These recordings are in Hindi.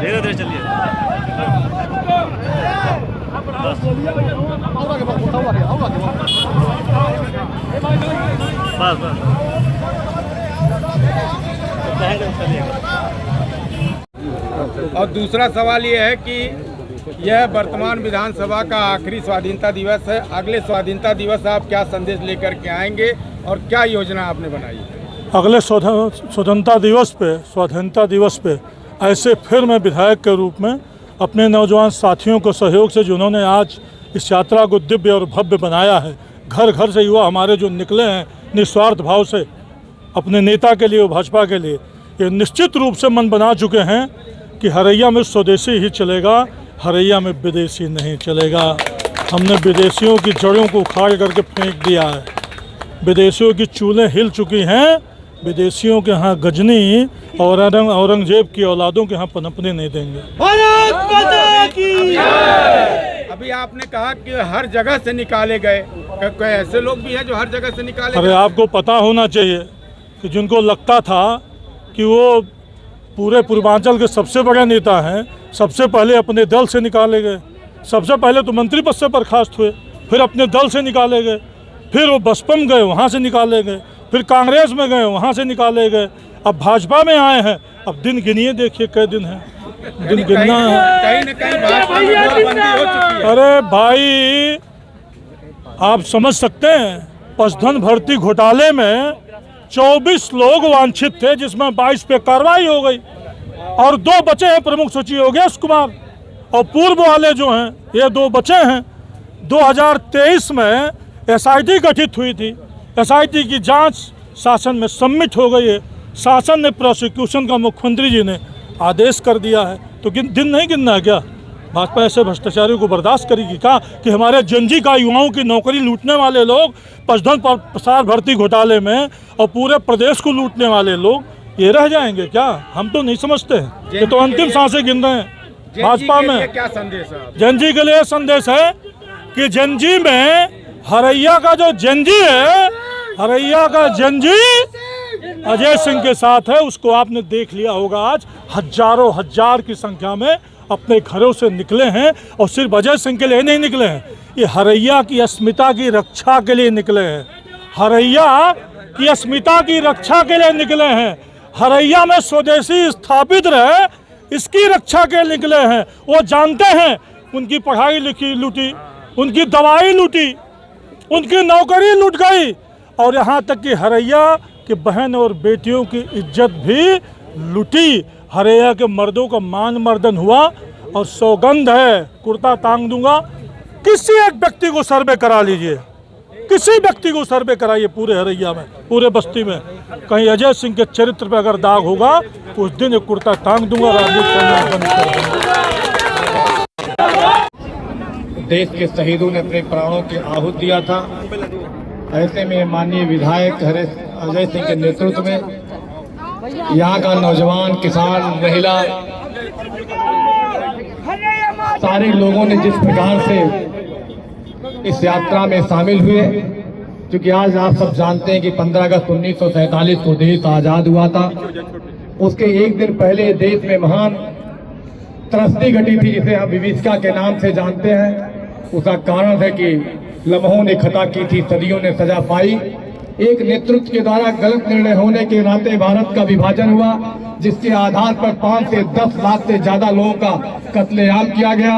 धीरे धीरे चलिए। बस बस और दूसरा सवाल ये है कि यह वर्तमान विधानसभा का आखिरी स्वाधीनता दिवस है। अगले स्वाधीनता दिवस आप क्या संदेश लेकर के आएंगे और क्या योजना आपने बनाई है? अगले स्वाधीनता दिवस पे ऐसे फिर मैं विधायक के रूप में अपने नौजवान साथियों को सहयोग से, जिन्होंने आज इस यात्रा को दिव्य और भव्य बनाया है, घर घर से युवा हमारे जो निकले हैं निस्वार्थ भाव से अपने नेता के लिए, भाजपा के लिए, ये निश्चित रूप से मन बना चुके हैं कि हरैया में स्वदेशी ही चलेगा, हरैया में विदेशी नहीं चलेगा। हमने विदेशियों की जड़ों को उखाड़ करके फेंक दिया है। विदेशियों की चूलें हिल चुकी हैं। विदेशियों के यहाँ गजनी और औरंगजेब की औलादों के यहाँ पनपने नहीं देंगे। अभी आपने कहा कि हर जगह से निकाले गए, कोई ऐसे लोग भी हैं जो हर जगह से निकाले अरे गए? आपको पता होना चाहिए कि जिनको लगता था कि वो पूरे पूर्वांचल के सबसे बड़े नेता हैं, सबसे पहले अपने दल से निकाले गए। सबसे पहले तो मंत्री पद से बर्खास्त हुए, फिर अपने दल से निकाले गए, फिर वो बसपा में गए, वहाँ से निकाले गए, फिर कांग्रेस में गए, वहाँ से निकाले गए, अब भाजपा में आए हैं। अब दिन गिनिए, देखिए कै दिन है, दिन गिनना है। कहीं न कहीं भाजपा में बंदी हो चुकी है। अरे भाई, आप समझ सकते हैं, पशुधन भर्ती घोटाले में 24 लोग वांछित थे, जिसमें 22 पे कार्रवाई हो गई और 2 बचे हैं। प्रमुख सचिव योगेश कुमार और पूर्व वाले जो हैं, ये 2 बचे हैं। 2023 में SIT गठित हुई थी। SIT की जांच शासन में सबमिट हो गई है। शासन ने, प्रोसिक्यूशन का मुख्यमंत्री जी ने आदेश कर दिया है। तो दिन नहीं गिनना है क्या? भाजपा ऐसे भ्रष्टाचारियों को बर्दाश्त करेगी क्या कि हमारे जनजी का युवाओं की नौकरी लूटने वाले लोग, पशुधन प्रसार भर्ती घोटाले में और पूरे प्रदेश को लूटने वाले लोग ये रह जाएंगे क्या? हम तो नहीं समझते हैं। ये तो अंतिम सांसें गिन रहे हैं भाजपा में। क्या संदेश है? जनजी के लिए संदेश है कि जनजी में हरैया का जो जनजी है, हरैया का जनजी अजय सिंह के साथ है। उसको आपने देख लिया होगा, आज हजारों हजार की संख्या में अपने घरों से निकले हैं और सिर्फ अजय सिंह के लिए नहीं निकले हैं, ये हरैया की अस्मिता की रक्षा के लिए निकले हैं। हरैया की अस्मिता की रक्षा के लिए निकले हैं। हरैया में स्वदेशी स्थापित रहे, इसकी रक्षा के लिए निकले हैं। वो जानते हैं उनकी पढ़ाई लिखी लूटी, उनकी दवाई लूटी, उनकी नौकरी लूट गई और यहाँ तक कि हरैया की बहन और बेटियों की इज्जत भी लूटी। हरैया के मर्दों का मान मर्दन हुआ और सौगंध है, कुर्ता टांग दूंगा। किसी एक व्यक्ति को सर्वे करा लीजिए, किसी व्यक्ति को सर्वे कराइए पूरे हरैया में, पूरे बस्ती में, कहीं अजय सिंह के चरित्र पे अगर दाग होगा तो उस दिन एक कुर्ता टांग दूंगा, राजनीति करना बंद कर दूंगा। देश के शहीदों ने अपने प्राणों की आहूति दिया था। ऐसे में माननीय विधायक अजय सिंह के नेतृत्व में यहाँ का नौजवान, किसान, महिला, सारे लोगों ने जिस प्रकार से इस यात्रा में शामिल हुए, क्योंकि आज आप सब जानते हैं कि 15 अगस्त 1947 को देश आजाद हुआ था। उसके एक दिन पहले देश में महान त्रस्ती घटी थी, जिसे हम विभीषिका के नाम से जानते हैं। उसका कारण है कि लम्हों ने खता की थी, सदियों ने सजा पाई। एक नेतृत्व के द्वारा गलत निर्णय होने के नाते भारत का विभाजन हुआ, जिसके आधार पर 5 से 10 लाख से ज्यादा लोगों का कत्लेआम किया गया।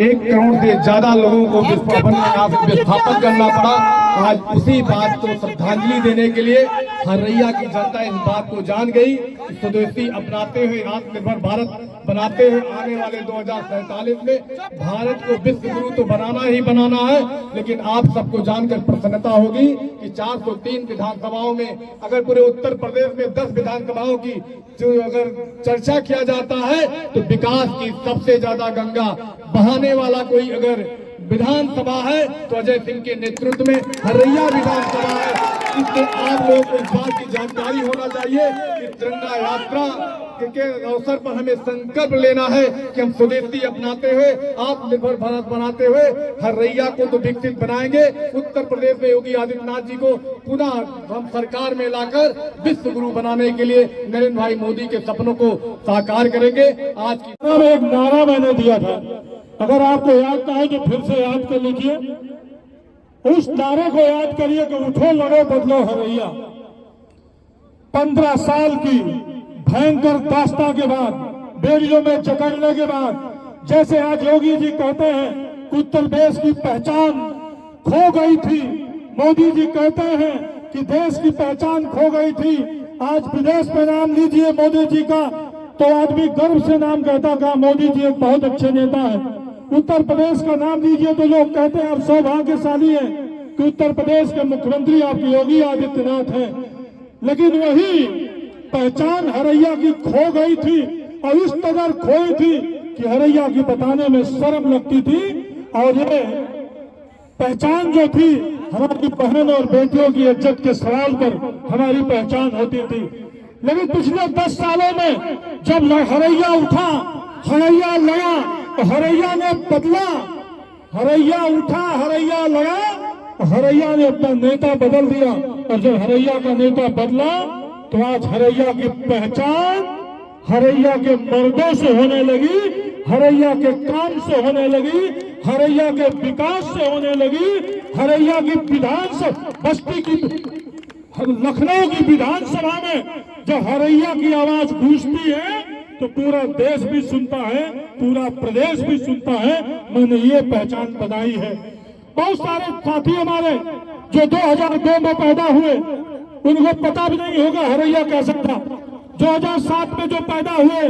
1 करोड़ से ज्यादा लोगों को विस्थापित करना पड़ा। आज उसी बात को श्रद्धांजलि देने के लिए हरैया की जनता इस बात को जान गई, स्वदेशी अपनाते हुए आत्मनिर्भर भारत बनाते हुए आने वाले 2047 में भारत को विश्व गुरु तो बनाना ही बनाना है। लेकिन आप सबको जानकर प्रसन्नता होगी कि 403 विधानसभाओं में अगर पूरे उत्तर प्रदेश में 10 विधानसभाओं की जो अगर चर्चा किया जाता है तो विकास की सबसे ज्यादा गंगा बहाने वाला कोई अगर विधानसभा है तो अजय सिंह के नेतृत्व में हरैया विधानसभा है। इससे आप लोगों को इस बात की जानकारी होना चाहिए कि तिरंगा यात्रा के अवसर पर हमें संकल्प लेना है कि हम स्वदेशी अपनाते हुए आत्मनिर्भर भारत बनाते हुए हरैया को तो विकसित बनाएंगे। उत्तर प्रदेश में योगी आदित्यनाथ जी को पुनः हम सरकार में लाकर विश्व गुरु बनाने के लिए नरेंद्र भाई मोदी के सपनों को साकार करेंगे। आज की एक नारा मैंने दिया था, अगर आपको याद ना है तो फिर से याद कर लीजिए। उस नारे को याद करिए कि उठो लड़ो बदलो हरैया। 15 साल की भयंकर दास्तां के बाद, बेड़ियों में जकड़ने के बाद, जैसे आज योगी जी कहते हैं कि उत्तर प्रदेश की पहचान खो गई थी, मोदी जी कहते हैं कि देश की पहचान खो गई थी। आज विदेश में नाम लीजिए मोदी जी का तो आदमी गर्व से नाम कहता का मोदी जी एक बहुत अच्छे नेता है। उत्तर प्रदेश का नाम लीजिए तो लोग कहते हैं आप सौभाग्यशाली हैं कि उत्तर प्रदेश के मुख्यमंत्री आपके योगी आदित्यनाथ हैं। लेकिन वही पहचान हरैया की खो गई थी और इस कदर खोई थी कि हरैया की बताने में शर्म लगती थी। और ये पहचान जो थी हमारी बहन और बेटियों की इज्जत के सवाल पर हमारी पहचान होती थी। लेकिन पिछले 10 सालों में जब हरैया उठा, हरैया लगा, तो हरैया ने बदला। हरैया उठा, हरैया लगा, हरैया ने अपना नेता बदल दिया। और जब हरैया का नेता बदला तो आज हरैया की पहचान हरैया के मर्दों से होने लगी, हरैया के काम से होने लगी, हरैया के विकास से होने लगी। हरैया की विधानसभा, बस्ती की, लखनऊ की विधानसभा में जब हरैया की आवाज गूंजती है तो पूरा देश भी सुनता है, पूरा प्रदेश भी सुनता है। मैंने ये पहचान बनाई है। बहुत सारे साथी हमारे जो 2002 में पैदा हुए उनको पता भी नहीं होगा हरैया कैसा था। 2007 में जो पैदा हुए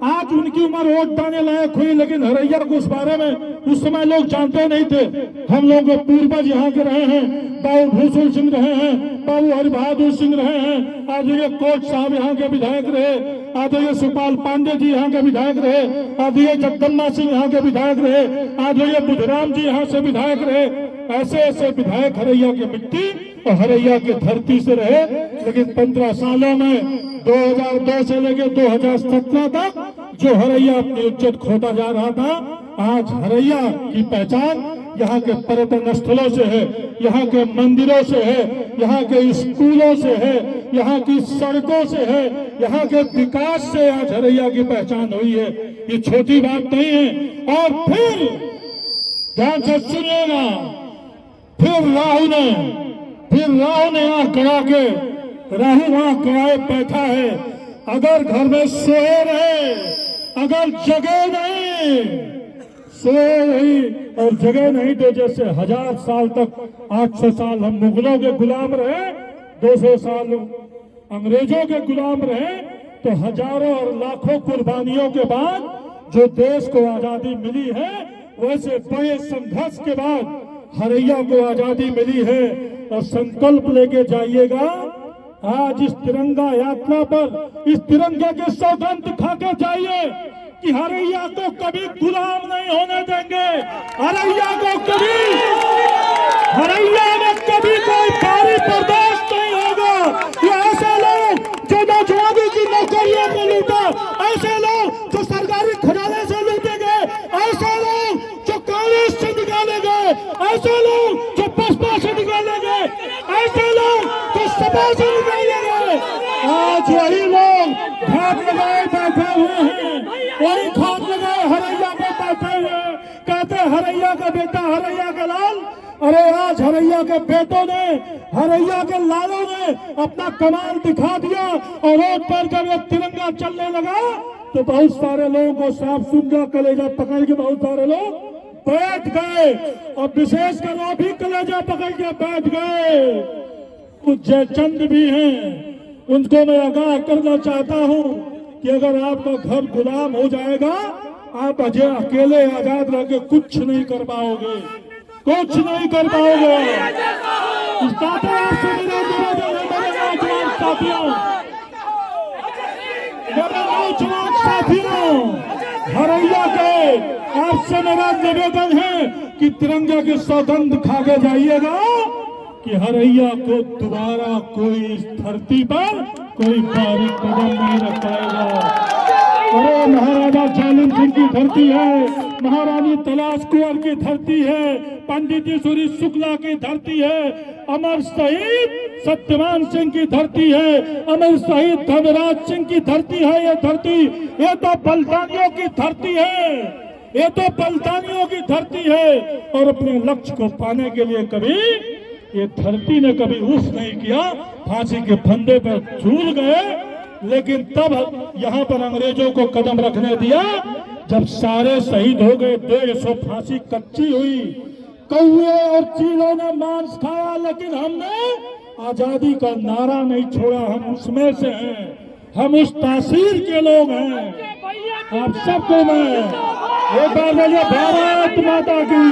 आज उनकी उम्र वोट डालने लायक हुई, लेकिन हरैया को उस बारे में उस समय लोग जानते नहीं थे। हम लोग पूर्वज यहाँ के रहे हैं, बाबू भूषण सिंह रहे हैं, बाबू हरिबहादुर सिंह रहे हैं, आज ये कोच साहब यहाँ के विधायक रहे, आज ये सुपाल पांडे जी यहाँ के विधायक रहे, आज ये जगदम्बा सिंह यहाँ के विधायक रहे, आज ये बुधराम जी यहाँ से विधायक रहे। ऐसे ऐसे विधायक हरैया की मिट्टी और हरैया की धरती से रहे। लेकिन 15 सालों में 2002 से लेकर 2017 तक जो हरैया अपनी इज्जत खोता जा रहा था, आज हरैया की पहचान यहाँ के पर्यटन स्थलों से है, यहाँ के मंदिरों से है, यहाँ के स्कूलों से है, यहाँ की सड़कों से है, यहाँ के विकास से आज हरैया की पहचान हुई है। ये छोटी बात नहीं है। और फिर ध्यान से सुनिएगा, फिर राहु ने आंख कड़ा के, राहु वहां कराए बैठा है। अगर घर में सोए रहे, अगर जगे नहीं, सोए नहीं और जगे नहीं तो जैसे 1000 साल तक, 800 साल हम मुगलों के गुलाम रहे, 200 साल अंग्रेजों के गुलाम रहे, तो हजारों और लाखों कुर्बानियों के बाद जो देश को आजादी मिली है, वैसे बड़े संघर्ष के बाद हरैया को आजादी मिली है। और संकल्प लेके जाइएगा, आज इस तिरंगा यात्रा पर इस तिरंगे के सौगंध खा के जाइए कि हरैया को कभी गुलाम नहीं होने देंगे। हरैया को कभी, हरैया में कभी कोई भारी बर्दाश्त नहीं होगा। ये ऐसे लोग जो नौजवानों की नौकरियों को लूटा, ऐसे लोग जो सरकारी खजाने से लूटे गए, ऐसे लोग जो कांग्रेस से निकाले गए, ऐसे लोग जो बसपा से निकाले गए, ऐसे लोग जो सपा से निकाले गए, आज वही लोग घाट लगाए बैठे हुए हैं, वही घाट लगाए हरैया पे बैठे हुए, कहते हरैया का बेटा, हरैया का लाल। अरे आज हरैया के बेटों ने, हरैया के लालों ने अपना कमाल दिखा दिया और रोड पर जब ये तिरंगा चलने लगा तो बहुत सारे लोगों को सांप सूंघ गया, कलेजा पकड़ के बहुत सारे लोग बैठ गए। और विशेषकर वो भी कलेजा पकड़ के बैठ गए। कुछ जयचंद भी हैं, उनको मैं आगाह करना चाहता हूं कि अगर आपका घर गुलाम हो जाएगा, आप अजय अकेले आजाद रह के कुछ नहीं कर पाओगे, कुछ नहीं कर पाओगे। इस बात पर आपसे मेरे नौजवान साथियों, मेरे नौजवान साथियों, हरैया के आपसे मेरा निवेदन है कि तिरंगे की सौगंध खा के जाइएगा कि हरैया को दोबारा कोई इस धरती पर कोई बारीक कदम नहीं रख पाएगा। अरे महाराजा जालिम सिंह की धरती है, महारानी तलाश कुंवर की धरती है, पंडित ईश्वरी शुक्ला की धरती है, अमर शहीद सत्यवान सिंह की धरती है, अमर शहीद धर्मराज सिंह की धरती है। ये धरती, ये तो बलिदानियों की धरती है, ये तो बलिदानियों की धरती है। और अपने लक्ष्य को पाने के लिए कभी ये धरती ने कभी उफ नहीं किया, फांसी के फंदे पर झूल गए, लेकिन तब यहाँ पर अंग्रेजों को कदम रखने दिया जब सारे शहीद हो गए। 150 फांसी कच्ची हुई, कौवे और चीलों ने मांस खाया, लेकिन हमने आजादी का नारा नहीं छोड़ा। हम उसमें से हैं, हम उस तासीर के लोग हैं। आप सबको मैं एक बार बोलिए भारत माता की,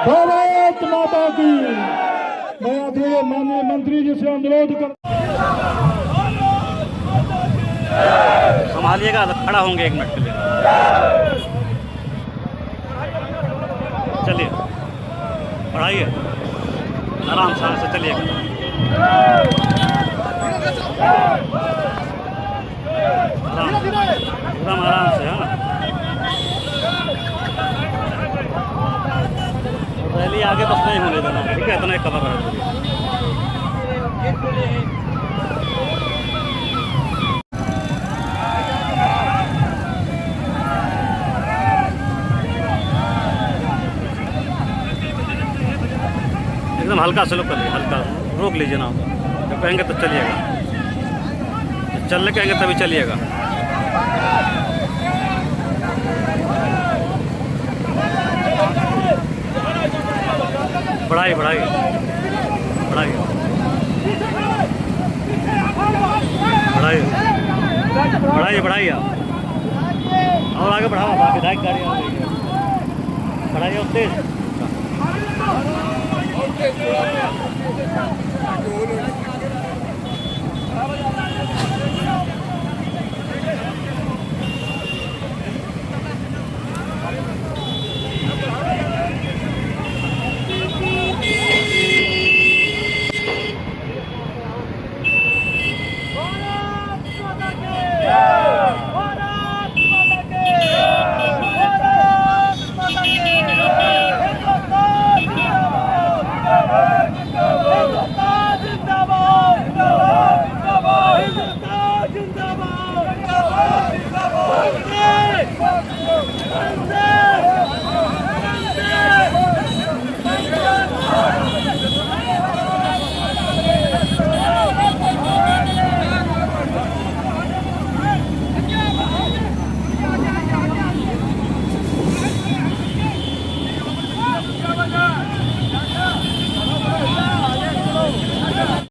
भारत माता की। मैं आदरणीय माननीय मंत्री जी से अनुरोध कर, संभालिएगा, खड़ा होंगे 1 मिनट के लिए। चलिए बढ़ाइए, आराम से चलिएगा। एकदम आराम से, हाँ। रैली आगे बस नहीं होने देना, ठीक है? इतना ही कवर है। एकदम हल्का स्लो करिए, हल्का रोक लीजिए ना, जब कहेंगे तो चलिएगा, जब चलने कहेंगे तभी चलिएगा। बढ़ाइए बढ़ाइए बढ़ाइए बढ़ाइए बढ़ाइए बढ़ाइए और आगे बढ़ाओ, बाकी विधायक गाड़ी आ रही है, बढ़ाइए और तेज।